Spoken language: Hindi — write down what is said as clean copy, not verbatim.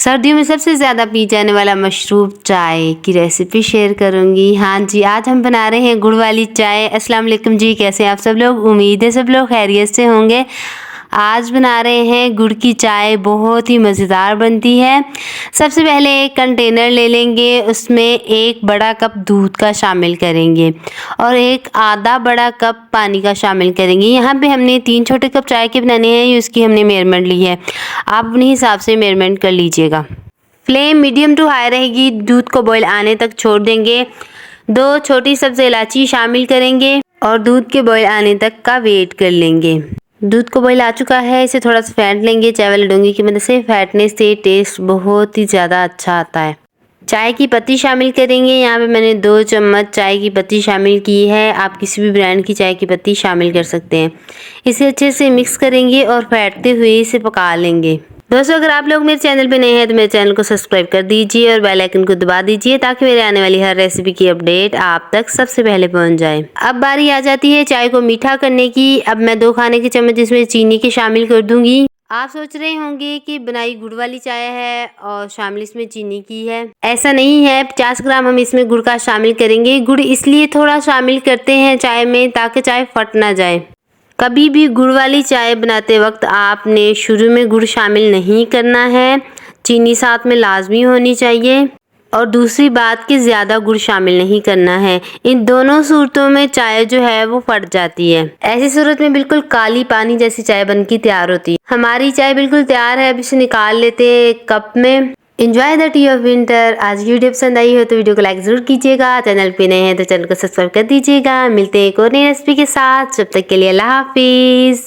सर्दियों में सबसे ज़्यादा पी जाने वाला मशरूब चाय की रेसिपी शेयर करूंगी। हाँ जी, आज हम बना रहे हैं गुड़ वाली चाय। अस्सलाम वालेकुम जी, कैसे हैं आप सब लोग? उम्मीद है सब लोग खैरियत से होंगे। आज बना रहे हैं गुड़ की चाय, बहुत ही मज़ेदार बनती है। सबसे पहले एक कंटेनर ले लेंगे, उसमें एक बड़ा कप दूध का शामिल करेंगे और एक आधा बड़ा कप पानी का शामिल करेंगे। यहाँ पे हमने 3 छोटे कप चाय के बनाने हैं, उसकी हमने मेजरमेंट ली है। आप अपने हिसाब से मेजरमेंट कर लीजिएगा। फ्लेम मीडियम टू हाई रहेगी। दूध को बॉईल आने तक छोड़ देंगे। 2 छोटी सब्ज़ इलायची शामिल करेंगे और दूध के बॉईल आने तक का वेट कर लेंगे। दूध को बॉईल आ चुका है, इसे थोड़ा सा फेंट लेंगे चाय वाली डोंगी की मदद से। फेंटने से टेस्ट बहुत ही ज़्यादा अच्छा आता है। चाय की पत्ती शामिल करेंगे। यहाँ पे मैंने 2 चम्मच चाय की पत्ती शामिल की है। आप किसी भी ब्रांड की चाय की पत्ती शामिल कर सकते हैं। इसे अच्छे से मिक्स करेंगे और फेंटते हुए इसे पका लेंगे। दोस्तों, अगर आप लोग मेरे चैनल पे नए हैं तो मेरे चैनल को सब्सक्राइब कर दीजिए और बेल आइकन को दबा दीजिए ताकि मेरे आने वाली हर रेसिपी की अपडेट आप तक सबसे पहले पहुंच जाए। अब बारी आ जाती है चाय को मीठा करने की। अब मैं 2 खाने के चम्मच इसमें चीनी के शामिल कर दूंगी। आप सोच रहे होंगे कि बनाई गुड़ वाली चाय है और शामिल इसमें चीनी की है। ऐसा नहीं है। 50 ग्राम हम इसमें गुड़ का शामिल करेंगे। गुड़ इसलिए थोड़ा शामिल करते हैं चाय में ताकि चाय फट ना जाए। कभी भी गुड़ वाली चाय बनाते वक्त आपने शुरू में गुड़ शामिल नहीं करना है, चीनी साथ में लाजमी होनी चाहिए। और दूसरी बात कि ज़्यादा गुड़ शामिल नहीं करना है। इन दोनों सूरतों में चाय जो है वो फट जाती है। ऐसी सूरत में बिल्कुल काली पानी जैसी चाय बनके तैयार होती है। हमारी चाय बिल्कुल तैयार है। अब इसे निकाल लेते हैं एक कप में। Enjoy the tea of winter। आज की वीडियो पसंद आई हो तो वीडियो को लाइक जरूर कीजिएगा। चैनल पे नए हैं तो चैनल को सब्सक्राइब कर दीजिएगा। मिलते हैं एक और नई रेसिपी के साथ। जब तक के लिए अल्लाह हाफिज।